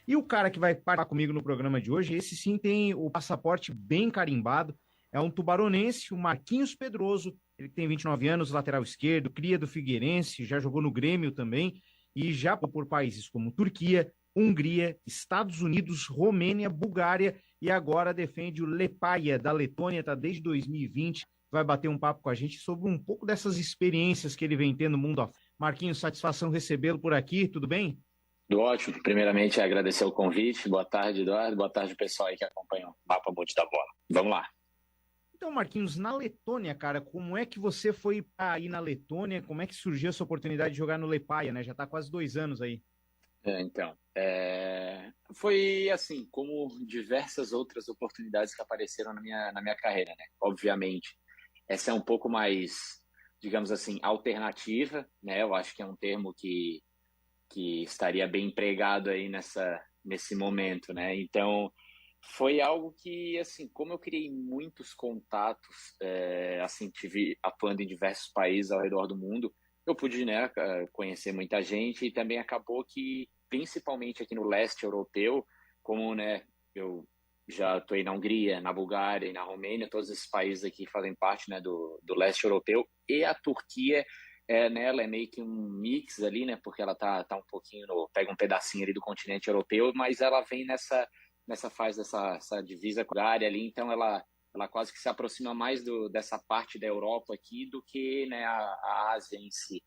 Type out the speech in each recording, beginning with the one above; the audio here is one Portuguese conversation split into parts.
E o cara que vai participar comigo no programa de hoje, esse sim tem o passaporte bem carimbado, é um tubaronense, o Marquinhos Pedroso, ele tem 29 anos, lateral esquerdo, cria do Figueirense, já jogou no Grêmio também, e já por países como Turquia, Hungria, Estados Unidos, Romênia, Bulgária, e agora defende o Liepaja da Letônia, está desde 2020, vai bater um papo com a gente sobre um pouco dessas experiências que ele vem tendo no mundo afora. Marquinhos, satisfação recebê-lo por aqui, tudo bem? Tudo ótimo. Primeiramente, agradecer o convite. Boa tarde, Eduardo. Boa tarde, pessoal aí que acompanha o Papo Monte da Bola. Vamos lá. Então, Marquinhos, na Letônia, cara, como é que você foi para ir na Letônia? Como é que surgiu essa oportunidade de jogar no Liepaja, né? Já está quase 2 anos aí. Foi assim, como diversas outras oportunidades que apareceram na minha carreira, né? Obviamente, essa é um pouco mais, digamos assim, alternativa, né? Eu acho que é um termo que estaria bem empregado aí nesse momento, né? Então, foi algo que, assim, como eu criei muitos contatos, assim, tive atuando em diversos países ao redor do mundo, eu pude, né, conhecer muita gente e também acabou que, principalmente aqui no leste europeu, como, né, eu já atuei na Hungria, na Bulgária e na Romênia, todos esses países aqui fazem parte, né, do leste europeu, e a Turquia né, ela é meio que um mix ali, né, porque ela tá um pouquinho, pega um pedacinho ali do continente europeu, mas ela vem faz essa divisa com a área ali, então ela quase que se aproxima mais dessa parte da Europa aqui do que, né, a Ásia em si.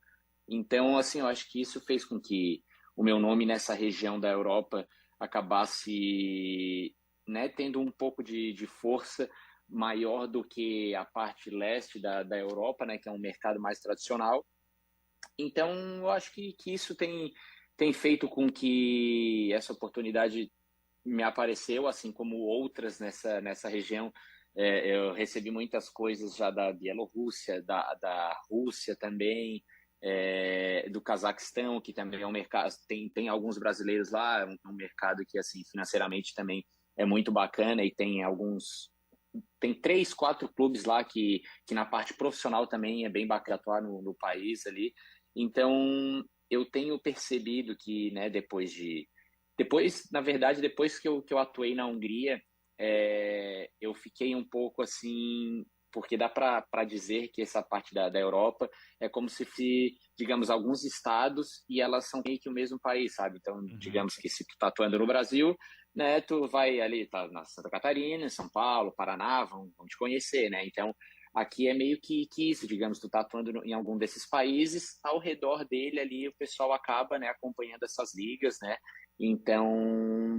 Então, assim, eu acho que isso fez com que o meu nome nessa região da Europa acabasse, né, tendo um pouco de força maior do que a parte leste da Europa, né, que é um mercado mais tradicional. Então, eu acho que isso tem feito com que essa oportunidade me apareceu, assim como outras nessa região. Eu recebi muitas coisas já da Bielorrússia, da Rússia também, do Cazaquistão, que também é um mercado, tem alguns brasileiros lá, é um mercado que, assim, financeiramente também é muito bacana e tem 3, 4 clubes lá que na parte profissional também é bem bacana atuar no país ali. Então, eu tenho percebido que, né, na verdade, depois que eu atuei na Hungria, eu fiquei um pouco assim, porque dá para dizer que essa parte da Europa é como se, digamos, alguns estados e elas são meio que o mesmo país, sabe? Então, Uhum. digamos que se tu tá atuando no Brasil, né, tu vai ali, tá na Santa Catarina, São Paulo, Paraná, vão te conhecer, né? Então, aqui é meio que isso, digamos, tu tá atuando em algum desses países, ao redor dele ali o pessoal acaba, né, acompanhando essas ligas, né? Então,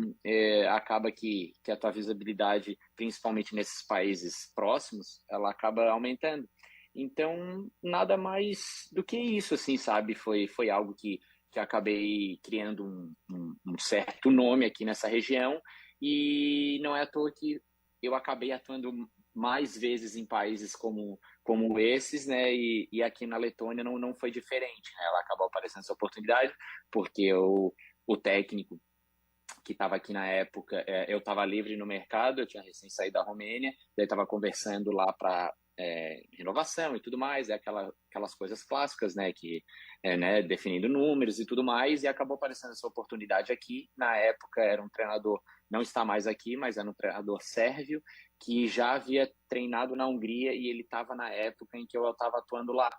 acaba que a tua visibilidade, principalmente nesses países próximos, ela acaba aumentando. Então, nada mais do que isso, assim, sabe? Foi algo que acabei criando um certo nome aqui nessa região e não é à toa que eu acabei atuando mais vezes em países como esses, né? E aqui na Letônia não foi diferente, né? Ela acabou aparecendo essa oportunidade porque o técnico que estava aqui na época, eu estava livre no mercado, eu tinha recém saído da Romênia, daí estava conversando lá para renovação e tudo mais, aquelas coisas clássicas, né, que né, definindo números e tudo mais, e acabou aparecendo essa oportunidade aqui. Na época era um treinador, não está mais aqui, mas era um treinador sérvio que já havia treinado na Hungria e ele estava na época em que eu estava atuando lá.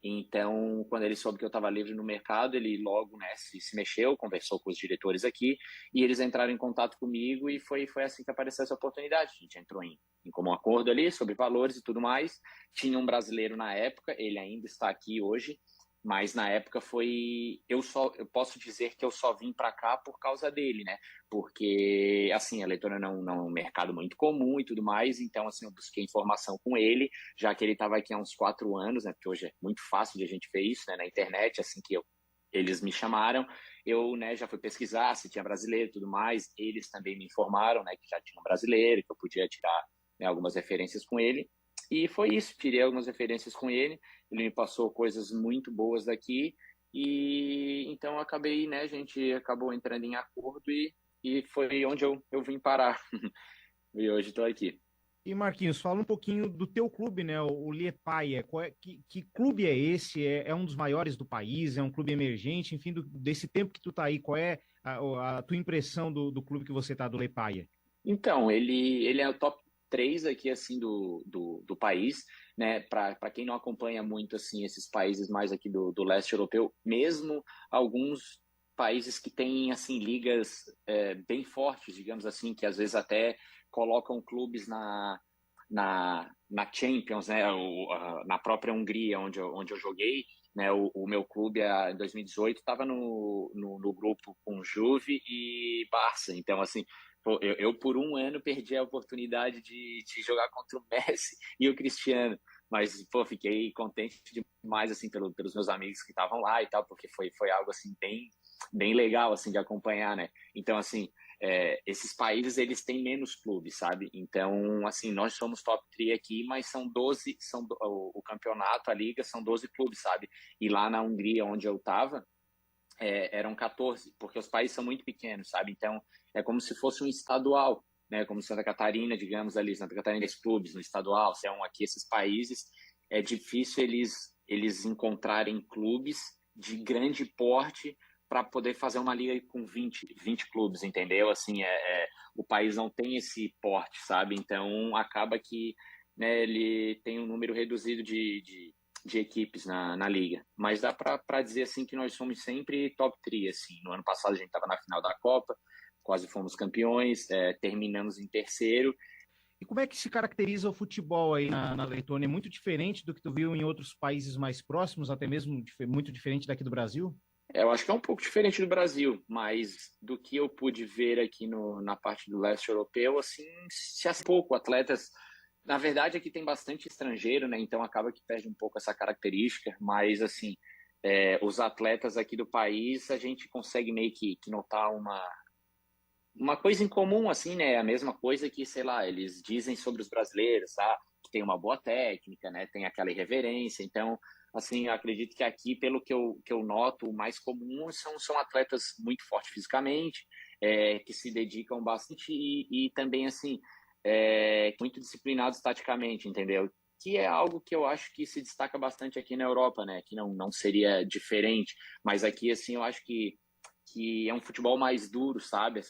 Então, quando ele soube que eu estava livre no mercado, ele logo, né, se mexeu, conversou com os diretores aqui e eles entraram em contato comigo e foi assim que apareceu essa oportunidade. A gente entrou em comum acordo ali sobre valores e tudo mais. Tinha um brasileiro na época, ele ainda está aqui hoje, mas na época eu posso dizer que eu só vim para cá por causa dele, né? Porque assim, a Letônia não é um mercado muito comum e tudo mais, então assim, eu busquei informação com ele, já que ele estava aqui há uns 4 anos, né? Porque hoje é muito fácil de a gente ver isso, né, na internet, assim que eles me chamaram, eu, né, já fui pesquisar se tinha brasileiro e tudo mais, eles também me informaram, né, que já tinha um brasileiro, que eu podia tirar, né, algumas referências com ele, e foi isso, tirei algumas referências com ele, ele me passou coisas muito boas daqui, e então eu acabei, né, a gente acabou entrando em acordo e foi onde eu vim parar, e hoje estou aqui. E Marquinhos, fala um pouquinho do teu clube, né? O Liepaja. Que clube é esse? É um dos maiores do país? É um clube emergente? Enfim, desse tempo que tu tá aí, qual é a tua impressão do clube que você tá, do Liepāja? Então, ele é o top 3 aqui, assim, do país, né? Para quem não acompanha muito, assim, esses países mais aqui do leste europeu, mesmo alguns países que têm, assim, ligas bem fortes, digamos assim, que às vezes até colocam clubes na Champions, né? Na própria Hungria, onde eu joguei, né? O meu clube, em 2018, estava no grupo com Juve e Barça. Então, assim, pô, eu por um ano perdi a oportunidade de jogar contra o Messi e o Cristiano. Mas, pô, fiquei contente demais, assim, pelos meus amigos que estavam lá e tal, porque foi algo, assim, bem legal, assim, de acompanhar, né? Então, assim, esses países, eles têm menos clubes, sabe? Então, assim, nós somos top 3 aqui, mas são 12, o campeonato, a liga, são 12 clubes, sabe? E lá na Hungria, onde eu tava, eram 14, porque os países são muito pequenos, sabe? Então, é como se fosse um estadual, né? Como Santa Catarina, digamos ali, Santa Catarina tem clubes no estadual, são aqui esses países, é difícil eles encontrarem clubes de grande porte para poder fazer uma liga com 20 clubes, entendeu? Assim, o país não tem esse porte, sabe? Então, acaba que, né, ele tem um número reduzido de equipes na liga. Mas dá para dizer assim que nós somos sempre top 3. Assim. No ano passado a gente estava na final da Copa, quase fomos campeões, terminamos em terceiro. E como é que se caracteriza o futebol aí na Letônia? É muito diferente do que tu viu em outros países mais próximos, até mesmo muito diferente daqui do Brasil? Eu acho que é um pouco diferente do Brasil, mas do que eu pude ver aqui na parte do leste europeu, assim, se há pouco atletas. Na verdade, aqui tem bastante estrangeiro, né? Então acaba que perde um pouco essa característica, mas assim, os atletas aqui do país, a gente consegue meio que notar uma coisa em comum, assim, né? A mesma coisa que, sei lá, eles dizem sobre os brasileiros, tá? Que tem uma boa técnica, né? Tem aquela irreverência. Então, assim, eu acredito que aqui, pelo que eu noto, o mais comum são atletas muito fortes fisicamente, que se dedicam bastante e também, assim, muito disciplinados taticamente, entendeu? Que é algo que eu acho que se destaca bastante aqui na Europa, né? Que não seria diferente, mas aqui, assim, eu acho que é um futebol mais duro, sabe?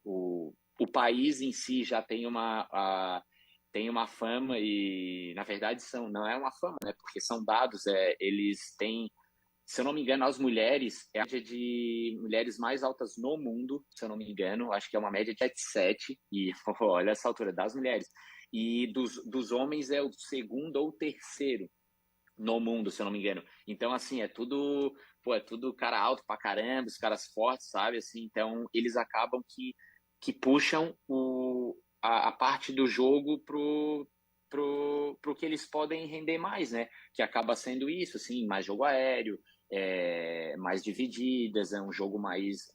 O país em si já tem uma fama e, na verdade, não é uma fama, né? Porque são dados, eles têm, se eu não me engano, as mulheres, é a média de mulheres mais altas no mundo, se eu não me engano, acho que é uma média de 77, e olha essa altura das mulheres. E dos homens é o segundo ou terceiro no mundo, se eu não me engano. Então, assim, é tudo cara alto pra caramba, os caras fortes, sabe? Assim, então, eles acabam que puxam a parte do jogo pro que eles podem render mais, né? Que acaba sendo isso, assim, mais jogo aéreo, mais divididas, é um jogo mais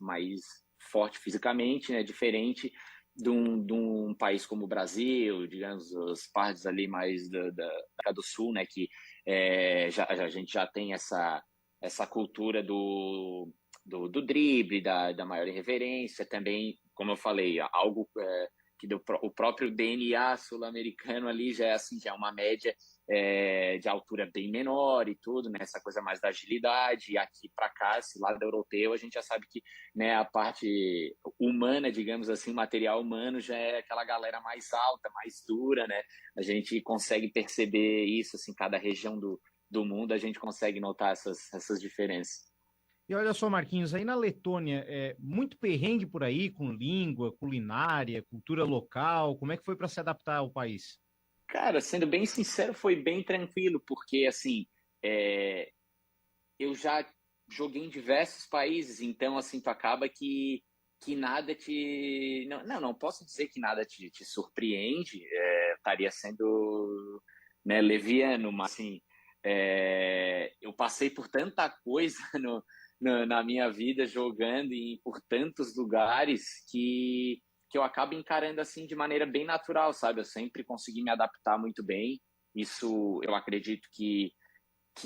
forte fisicamente, né? Diferente de um país como o Brasil, digamos, as partes ali mais da do Sul, né? Que a gente já tem essa cultura do drible, da maior irreverência, também, como eu falei, algo que o próprio DNA sul-americano ali já é assim, já é uma média de altura bem menor e tudo, né? Essa coisa mais da agilidade, e aqui para cá, esse lado europeu, a gente já sabe que, né, a parte humana, digamos assim, material humano já é aquela galera mais alta, mais dura, né? A gente consegue perceber isso, assim, cada região do mundo, a gente consegue notar essas diferenças. E olha só, Marquinhos, aí na Letônia, muito perrengue por aí, com língua, culinária, cultura local. Como é que foi para se adaptar ao país? Cara, sendo bem sincero, foi bem tranquilo, porque, assim, eu já joguei em diversos países, então, assim, tu acaba que nada te... Não posso dizer que nada te surpreende, estaria sendo, né, leviano, mas, assim, eu passei por tanta coisa na minha vida jogando e por tantos lugares que eu acabo encarando assim de maneira bem natural, sabe? Eu sempre consegui me adaptar muito bem. Isso eu acredito que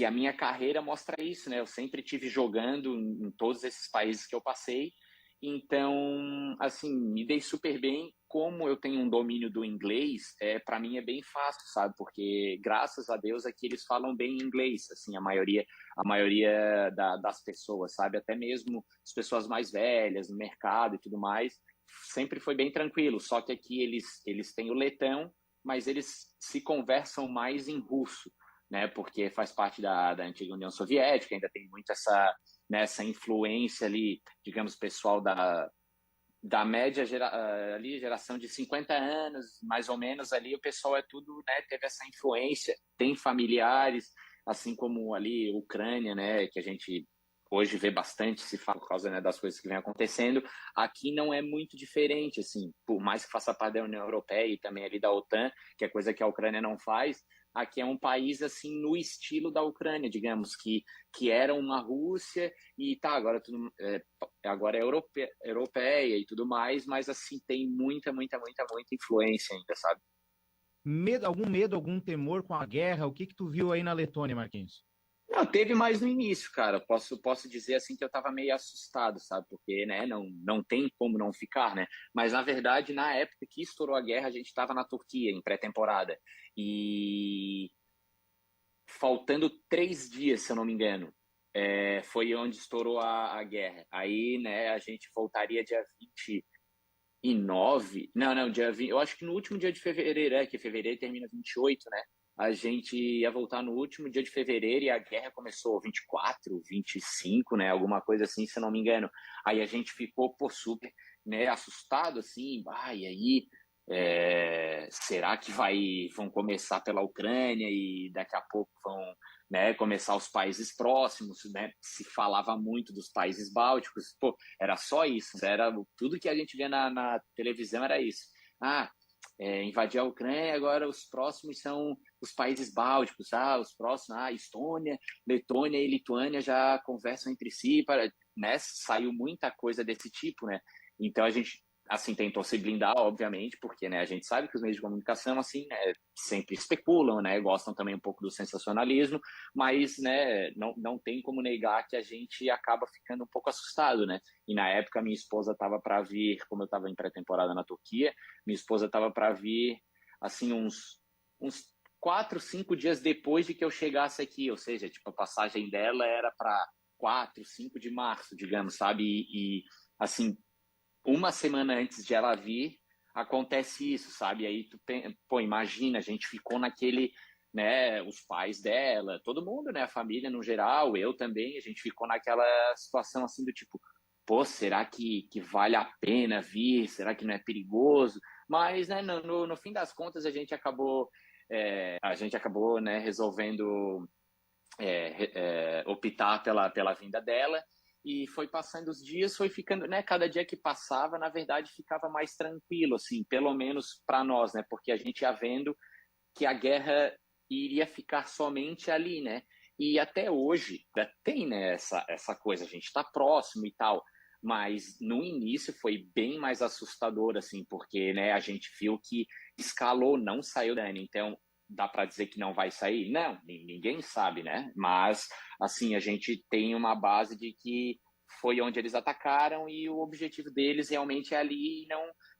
a minha carreira mostra isso, né? Eu sempre tive jogando em todos esses países que eu passei. Então, assim, me dei super bem. Como eu tenho um domínio do inglês, para mim é bem fácil, sabe? Porque, graças a Deus, aqui eles falam bem inglês, assim, a maioria das pessoas, sabe? Até mesmo as pessoas mais velhas no mercado e tudo mais, sempre foi bem tranquilo. Só que aqui eles têm o letão, mas eles se conversam mais em russo, né? Porque faz parte da antiga União Soviética, ainda tem muito essa influência ali, digamos, pessoal da média ali, geração de 50 anos, mais ou menos, ali o pessoal tudo, né, teve essa influência, tem familiares, assim como ali Ucrânia, né, que a gente hoje vê bastante, se fala por causa, né, das coisas que vem acontecendo. Aqui não é muito diferente, assim, por mais que faça parte da União Europeia e também ali da OTAN, que é coisa que a Ucrânia não faz. Aqui é um país, assim, no estilo da Ucrânia, digamos, que era uma Rússia e tá, agora é europeia e tudo mais, mas, assim, tem muita influência ainda, sabe? Medo, algum temor com a guerra? O que tu viu aí na Letônia, Marquinhos? Não, teve mais no início, cara. Posso dizer assim que eu tava meio assustado, sabe? Porque, né, não tem como não ficar, né? Mas, na verdade, na época que estourou a guerra, a gente tava na Turquia, em pré-temporada. E faltando 3 dias, se eu não me engano, foi onde estourou a guerra. Aí, né, a gente voltaria dia 29. Não, dia 20. Eu acho que no último dia de fevereiro, que fevereiro termina 28, né? A gente ia voltar no último dia de fevereiro e a guerra começou 24, 25, né? Alguma coisa assim, se eu não me engano. Aí a gente ficou, pô, super, né, assustado, assim, e aí, será que vão começar pela Ucrânia e daqui a pouco vão, né, começar os países próximos, né? Se falava muito dos países bálticos, pô, era só isso, era tudo que a gente via na televisão era isso. Invadir a Ucrânia, agora os próximos são os países bálticos, os próximos, Estônia, Letônia e Lituânia já conversam entre si, né? Saiu muita coisa desse tipo, né? Então a gente, assim, tentou se blindar, obviamente, porque, né, a gente sabe que os meios de comunicação, assim, né, sempre especulam, né, gostam também um pouco do sensacionalismo, mas, né, não tem como negar que a gente acaba ficando um pouco assustado, né? E na época minha esposa estava para vir, como eu estava em pré-temporada na Turquia, minha esposa estava para vir, assim, uns 4, 5 dias depois de que eu chegasse aqui, ou seja, tipo, a passagem dela era para 4, 5 de março, digamos, sabe? E assim, uma semana antes de ela vir, acontece isso, sabe? Aí imagina, a gente ficou naquele, né, os pais dela, todo mundo, né, a família no geral, eu também, a gente ficou naquela situação assim do tipo, pô, será que vale a pena vir? Será que não é perigoso? Mas, né, no fim das contas, a gente acabou, né, resolvendo optar pela vinda dela. E foi passando os dias, foi ficando, né? Cada dia que passava, na verdade, ficava mais tranquilo, assim, pelo menos para nós, né? Porque a gente ia vendo que a guerra iria ficar somente ali, né? E até hoje ainda tem, né, essa coisa, a gente está próximo e tal, mas no início foi bem mais assustador, assim, porque, né, a gente viu que escalou, não saiu dano, então dá para dizer que não vai sair? Não, ninguém sabe, né? Mas, assim, a gente tem uma base de que foi onde eles atacaram e o objetivo deles realmente é ali e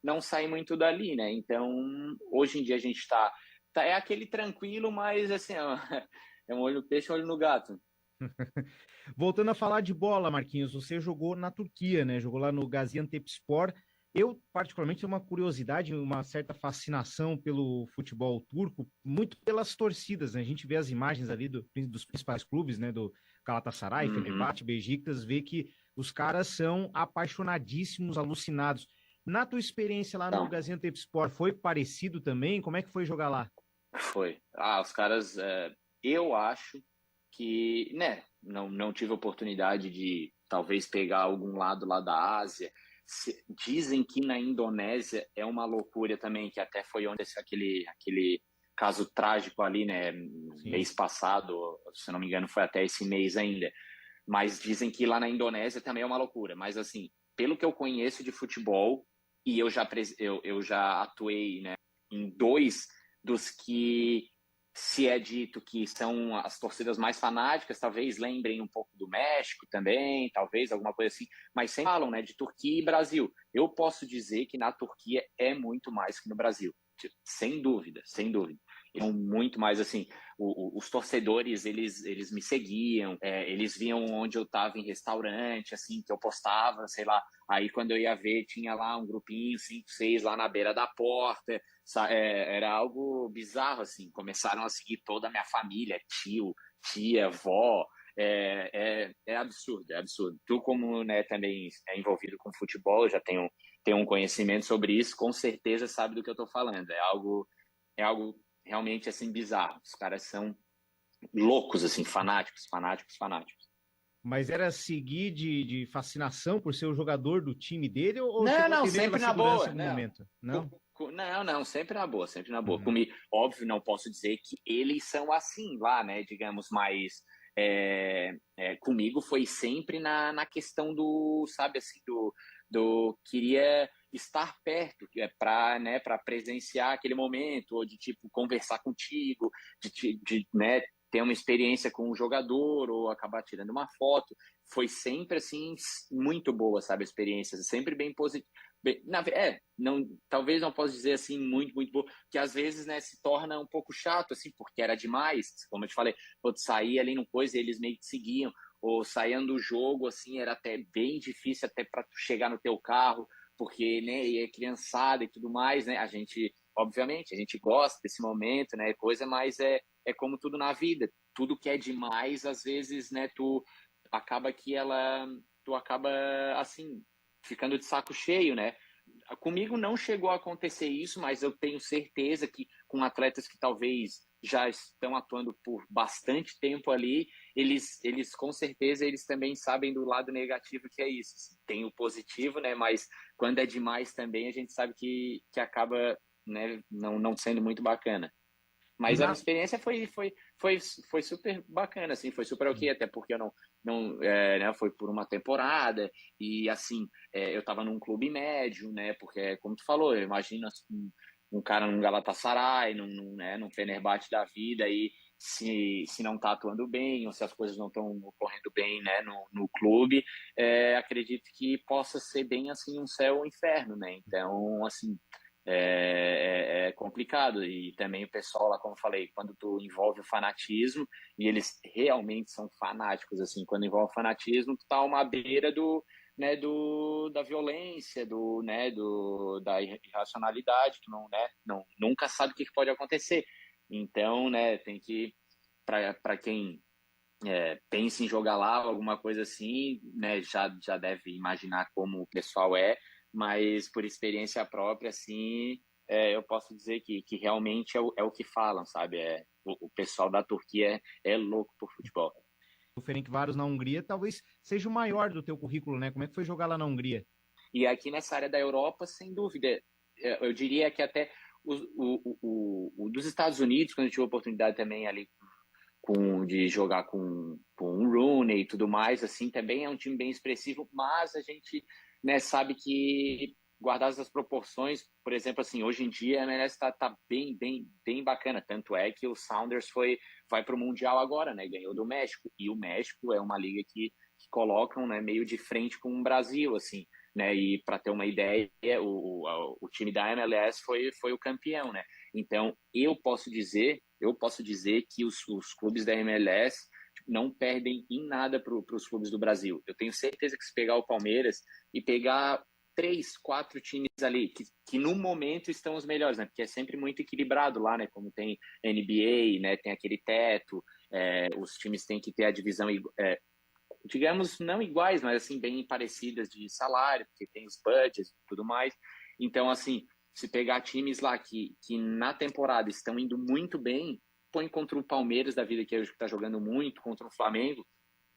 não sair muito dali, né? Então, hoje em dia a gente é aquele tranquilo, mas, assim, é um olho no peixe, um olho no gato. Voltando a falar de bola, Marquinhos, você jogou na Turquia, né? Jogou lá no Gaziantepspor. Eu, particularmente, tenho uma curiosidade, uma certa fascinação pelo futebol turco, muito pelas torcidas, né? A gente vê as imagens ali dos principais clubes, né? Do Galatasaray, Fenerbahçe, Beşiktaş, vê que os caras são apaixonadíssimos, alucinados. Na tua experiência lá no Gaziantepspor, foi parecido também? Como é que foi jogar lá? Foi. Os caras, eu acho que, né, não tive oportunidade de talvez pegar algum lado lá da Ásia. Dizem que na Indonésia é uma loucura também, que até foi onde aquele caso trágico ali, né, mês passado, se não me engano, foi até esse mês ainda. Mas dizem que lá na Indonésia também é uma loucura. Mas, assim, pelo que eu conheço de futebol, e eu já atuei, né, em dois dos que se é dito que são as torcidas mais fanáticas, talvez lembrem um pouco do México também, talvez alguma coisa assim, mas sempre falam, né, de Turquia e Brasil. Eu posso dizer que na Turquia é muito mais que no Brasil, sem dúvida, sem dúvida. Então, muito mais assim, os torcedores, eles me seguiam, eles viam onde eu estava em restaurante, assim, que eu postava, sei lá, aí quando eu ia ver, tinha lá um grupinho, 5, 6, lá na beira da porta, era algo bizarro, assim, começaram a seguir toda a minha família, tio, tia, vó, é absurdo, é absurdo. Tu, como, né, também é envolvido com futebol, já tenho um conhecimento sobre isso, com certeza sabe do que eu estou falando, é algo realmente, assim, bizarro, os caras são loucos, assim, fanáticos, fanáticos, fanáticos. Mas era seguir de fascinação por ser o jogador do time dele ou Não, chegou a não, entender pela sempre na segurança em boa, algum não. momento? Não? Não, não, sempre na boa, sempre na boa. Uhum. Óbvio, não posso dizer que eles são assim lá, né? Digamos, mas comigo foi sempre na questão do, sabe, assim, do queria estar perto, para, né, para presenciar aquele momento, ou de tipo conversar contigo, de né, ter uma experiência com o jogador, ou acabar tirando uma foto. Foi sempre assim muito boa, sabe, a experiência, sempre bem positiva. Não, talvez não possa dizer assim muito, muito boa, que às vezes, né, se torna um pouco chato, assim, porque era demais, como eu te falei, pô, sair ali no coisa e eles meio que seguiam, ou saindo do jogo, assim, era até bem difícil até para chegar no teu carro, porque, né, e é criançada e tudo mais, né, a gente, obviamente, a gente gosta desse momento, né, coisa, mas é como tudo na vida, tudo que é demais, às vezes, né, tu acaba, assim, ficando de saco cheio, né? Comigo não chegou a acontecer isso, mas eu tenho certeza que com atletas que talvez já estão atuando por bastante tempo ali, eles com certeza eles também sabem do lado negativo que é isso. Tem o positivo, né? Mas quando é demais também, a gente sabe que acaba, né, não sendo muito bacana. E Mas a na... minha experiência foi super bacana, assim, foi super ok, até porque eu né, foi por uma temporada, e assim, eu tava num clube médio, né, porque, como tu falou, eu imagino assim, um cara num Galatasaray, num Fenerbahçe da vida, e se não tá atuando bem, ou se as coisas não estão ocorrendo bem, né, no clube, acredito que possa ser bem, assim, um céu ou um inferno, né, então, assim, é complicado. E também o pessoal lá, como eu falei, quando tu envolve o fanatismo, e eles realmente são fanáticos, assim, quando envolve o fanatismo, tu tá uma beira né, da violência, né, da irracionalidade, tu nunca sabe o que pode acontecer. Então, né, tem que, para quem pensa em jogar lá, alguma coisa assim, né, já deve imaginar como o pessoal mas por experiência própria, assim, eu posso dizer que realmente é o que falam, sabe? O pessoal da Turquia é louco por futebol. O Ferencváros na Hungria talvez seja o maior do teu currículo, né? Como é que foi jogar lá na Hungria? E aqui nessa área da Europa, sem dúvida, eu diria que até o dos Estados Unidos, quando eu tive a oportunidade também ali de jogar com o Rooney e tudo mais, assim, também é um time bem expressivo, mas a gente, né, sabe que, guardadas as proporções, por exemplo, assim, hoje em dia a MLS tá bem, bem, bem bacana, tanto é que o Sounders vai para o Mundial agora, né, ganhou do México, e o México é uma liga que colocam, né, meio de frente com o Brasil, assim, né, e para ter uma ideia, o time da MLS foi o campeão, né, então eu posso dizer que os clubes da MLS não perdem em nada para os clubes do Brasil. Eu tenho certeza que se pegar o Palmeiras e pegar 3, 4 times ali, que no momento estão os melhores, né? Porque é sempre muito equilibrado lá, né? Como tem NBA, né? Tem aquele teto, os times têm que ter a divisão, digamos, não iguais, mas assim, bem parecidas de salário, porque tem os budgets e tudo mais. Então, assim, se pegar times lá que na temporada estão indo muito bem, põe contra o Palmeiras da vida, que hoje está jogando muito, contra o Flamengo,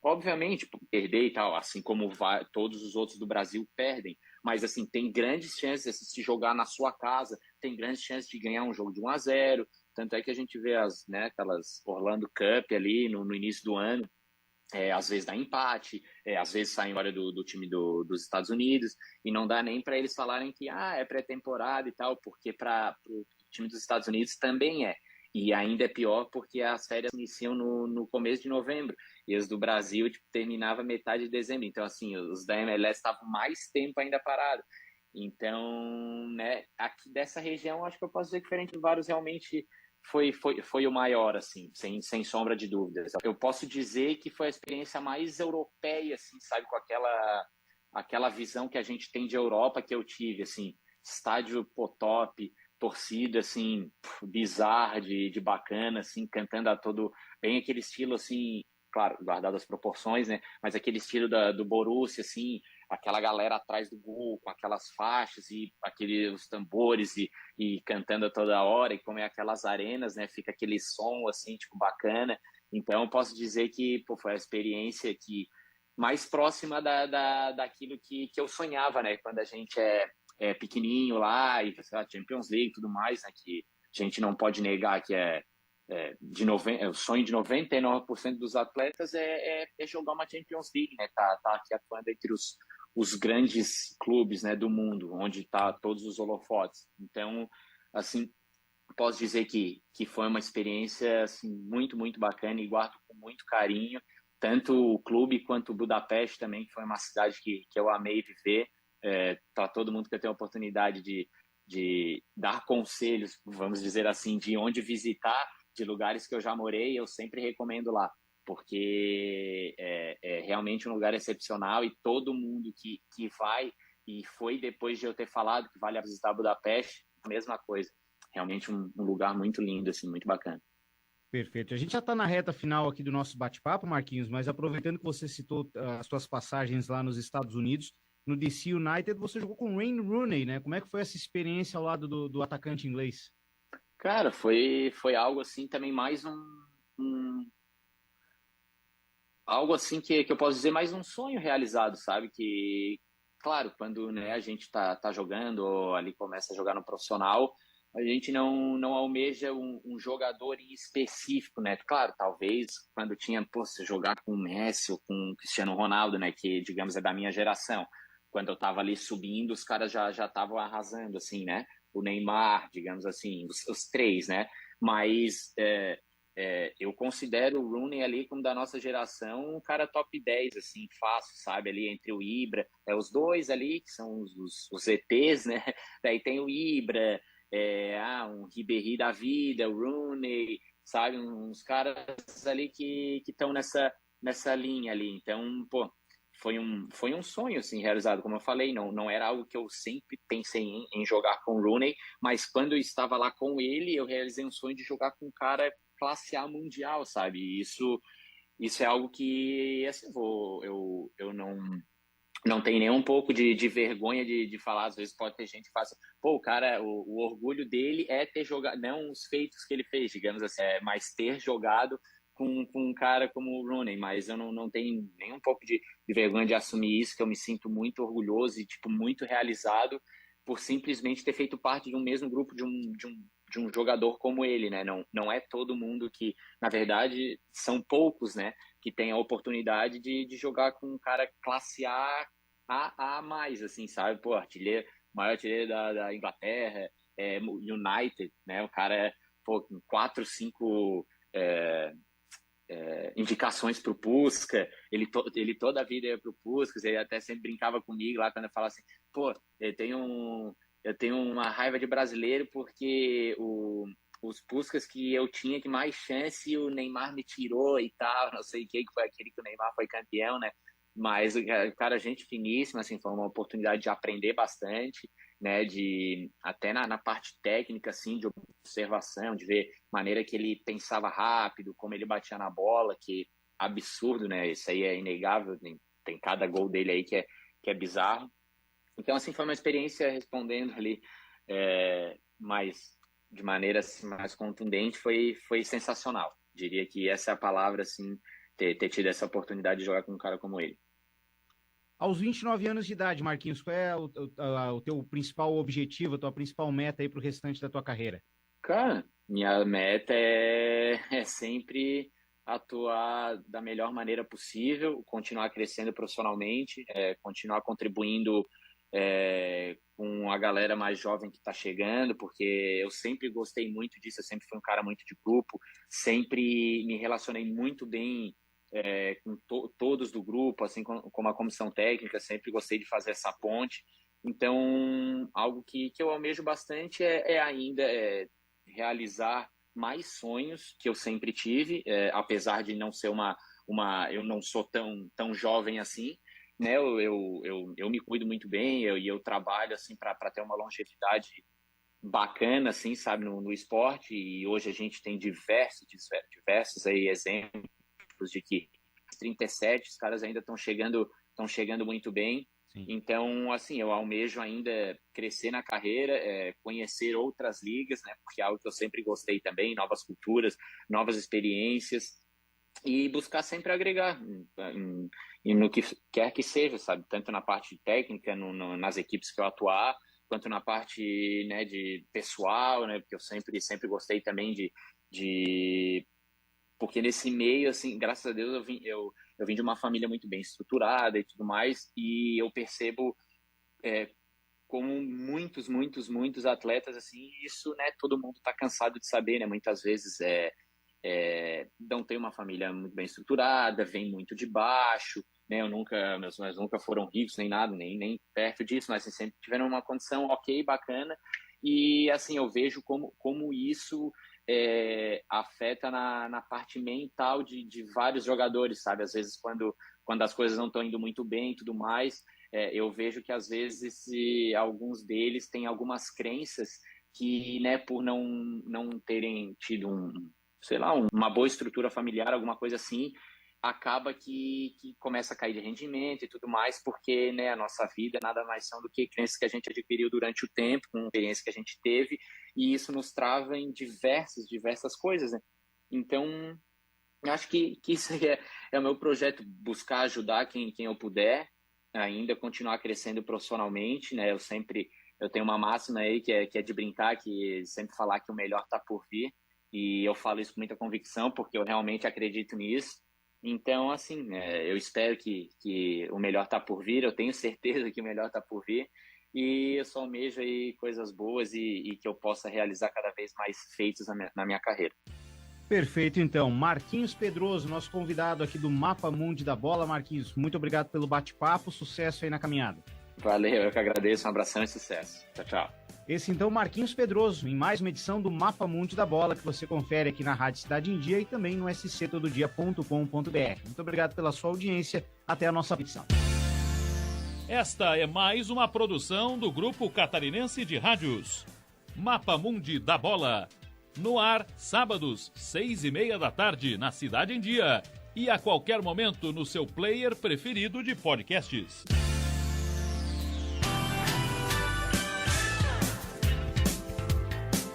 obviamente, perder e tal, assim como todos os outros do Brasil perdem, mas assim, tem grandes chances de se jogar na sua casa, tem grandes chances de ganhar um jogo de 1-0, tanto é que a gente vê aquelas Orlando Cup ali no início do ano, às vezes dá empate, às vezes sai embora do time dos Estados Unidos, e não dá nem para eles falarem que é pré-temporada e tal, porque para o time dos Estados Unidos também é. E ainda é pior porque as férias iniciam no começo de novembro e as do Brasil tipo, terminava metade de dezembro. Então, assim, os da MLS estavam mais tempo ainda parados. Então, né, aqui dessa região, acho que eu posso dizer que diferente de vários, realmente foi o maior, assim, sem sombra de dúvidas. Eu posso dizer que foi a experiência mais europeia, assim, sabe, com aquela visão que a gente tem de Europa que eu tive, assim, estádio pô, top, torcida, assim, bizarra de bacana, assim, cantando a todo, bem aquele estilo, assim, claro, guardado as proporções, né, mas aquele estilo do Borussia, assim, aquela galera atrás do gol, com aquelas faixas e aqueles tambores e cantando a toda hora, e como é aquelas arenas, né, fica aquele som, assim, tipo, bacana. Então, eu posso dizer que, pô, foi a experiência que mais próxima daquilo que eu sonhava, né, quando a gente é pequenininho lá, e sei lá, Champions League e tudo mais, né, que a gente não pode negar que o sonho de 99% dos atletas é jogar uma Champions League, né, tá aqui atuando entre os grandes clubes, né, do mundo, onde tá todos os holofotes. Então, assim, posso dizer que foi uma experiência assim, muito, muito bacana e guardo com muito carinho, tanto o clube quanto Budapeste também, que foi uma cidade que eu amei viver. Para todo mundo que tem a oportunidade de dar conselhos, vamos dizer assim, de onde visitar, de lugares que eu já morei, eu sempre recomendo lá, porque é realmente um lugar excepcional e todo mundo que vai e foi depois de eu ter falado que vale a visitar Budapeste, a mesma coisa. Realmente um lugar muito lindo, assim, muito bacana. Perfeito. A gente já está na reta final aqui do nosso bate-papo, Marquinhos, mas aproveitando que você citou as suas passagens lá nos Estados Unidos, no DC United, você jogou com Wayne Rooney, né? Como é que foi essa experiência ao lado do atacante inglês? Cara, foi algo assim também mais um algo assim que eu posso dizer mais um sonho realizado, sabe? Que, claro, quando né, a gente tá jogando ou ali começa a jogar no profissional, a gente não almeja um jogador em específico, né? Claro, talvez quando tinha, pô, se jogar com o Messi ou com o Cristiano Ronaldo, né? Que, digamos, é da minha geração. Quando eu tava ali subindo, os caras já estavam arrasando, assim, né? O Neymar, digamos assim, os três, né? Mas eu considero o Rooney ali como da nossa geração um cara top 10 assim, fácil, sabe? Ali entre o Ibra, os dois ali, que são os ETs, né? Daí tem o Ibra, um Ribéry da vida, o Rooney, sabe? Uns caras ali que estão nessa linha ali. Então, pô, foi um sonho, assim, realizado, como eu falei, não era algo que eu sempre pensei em jogar com o Rooney, mas quando eu estava lá com ele, eu realizei um sonho de jogar com um cara classe A mundial, sabe? E isso é algo que, assim, eu não tenho nem um pouco de vergonha de falar. Às vezes pode ter gente que fala assim, pô, o cara, o orgulho dele é ter jogado, não os feitos que ele fez, digamos assim, mas ter jogado com um cara como o Rooney, mas eu não tenho nem um pouco de vergonha de assumir isso, que eu me sinto muito orgulhoso e, tipo, muito realizado por simplesmente ter feito parte de um mesmo grupo de um jogador como ele, né? Não é todo mundo que, na verdade, são poucos, né? Que tem a oportunidade de jogar com um cara classe A mais, assim, sabe? Pô, artilheiro, maior artilheiro da Inglaterra, United, né? O cara pô, com 4, 5 indicações para o Puska, ele toda a vida ia para o Puskas, ele até sempre brincava comigo lá quando eu falava assim, pô, eu tenho uma raiva de brasileiro porque os Puskas que eu tinha que mais chance o Neymar me tirou e tal, não sei o que foi aquele que o Neymar foi campeão, né? Mas o cara, gente finíssima, assim, foi uma oportunidade de aprender bastante, né? Até na parte técnica, assim, de observação, de ver maneira que ele pensava rápido, como ele batia na bola, que absurdo, né? Isso aí é inegável, tem cada gol dele aí que é bizarro. Então, assim, foi uma experiência respondendo ali, mas de maneira assim, mais contundente, foi sensacional. Diria que essa é a palavra, assim, ter tido essa oportunidade de jogar com um cara como ele. Aos 29 anos de idade, Marquinhos, qual é o teu principal objetivo, a tua principal meta aí para o restante da tua carreira? Cara, minha meta é sempre atuar da melhor maneira possível, continuar crescendo profissionalmente, continuar contribuindo com a galera mais jovem que está chegando, porque eu sempre gostei muito disso, eu sempre fui um cara muito de grupo, sempre me relacionei muito bem com todos do grupo, assim como a comissão técnica, sempre gostei de fazer essa ponte. Então, algo que eu almejo bastante ainda realizar mais sonhos que eu sempre tive, apesar de não ser eu não sou tão jovem assim, né? Eu me cuido muito bem, eu trabalho assim para ter uma longevidade bacana, assim, sabe, no esporte, e hoje a gente tem diversos aí exemplos de que 37, os caras ainda estão chegando muito bem. Sim. Então, assim, eu almejo ainda crescer na carreira, conhecer outras ligas, né? Porque é algo que eu sempre gostei também, novas culturas, novas experiências, e buscar sempre agregar no que quer que seja, sabe? Tanto na parte técnica, nas equipes que eu atuar, quanto na parte, né, de pessoal, né? Porque eu sempre gostei também de porque nesse meio, assim, graças a Deus, eu vim de uma família muito bem estruturada e tudo mais, e eu percebo como muitos atletas, assim, isso, né, todo mundo está cansado de saber, né? Muitas vezes não tem uma família muito bem estruturada, vem muito de baixo, né? Meus pais nunca foram ricos nem nada, nem perto disso, mas assim, sempre tiveram uma condição ok, bacana, e assim, eu vejo como isso afeta na parte mental de vários jogadores, sabe? Às vezes quando as coisas não estão indo muito bem e tudo mais, eu vejo que às vezes alguns deles têm algumas crenças que, né, por não terem tido uma boa estrutura familiar, alguma coisa assim, acaba que começa a cair de rendimento e tudo mais, porque, né, a nossa vida nada mais são do que crenças que a gente adquiriu durante o tempo, com a experiência que a gente teve, e isso nos trava em diversas coisas, né? Então, eu acho que isso é o meu projeto, buscar ajudar quem eu puder, ainda continuar crescendo profissionalmente, né? Eu tenho uma máxima aí que é de brincar, que sempre falar que o melhor está por vir, e eu falo isso com muita convicção, porque eu realmente acredito nisso. Então, assim, eu espero que o melhor está por vir, eu tenho certeza que o melhor está por vir, e eu só almejo aí coisas boas e que eu possa realizar cada vez mais feitos na minha carreira. Perfeito, então. Marquinhos Pedroso, nosso convidado aqui do Mapa Mundi da Bola. Marquinhos, muito obrigado pelo bate-papo, sucesso aí na caminhada. Valeu, eu que agradeço, um abração e sucesso. Tchau, tchau. Esse, então, Marquinhos Pedroso, em mais uma edição do Mapa Mundi da Bola, que você confere aqui na Rádio Cidade em Dia e também no sctododia.com.br. Muito obrigado pela sua audiência. Até a nossa edição. Esta é mais uma produção do Grupo Catarinense de Rádios. Mapa Mundi da Bola. No ar, sábados, 6:30 da tarde, na Cidade em Dia. E a qualquer momento no seu player preferido de podcasts.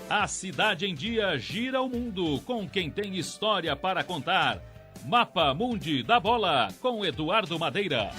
A Cidade em Dia gira o mundo com quem tem história para contar. Mapa Mundi da Bola, com Eduardo Madeira.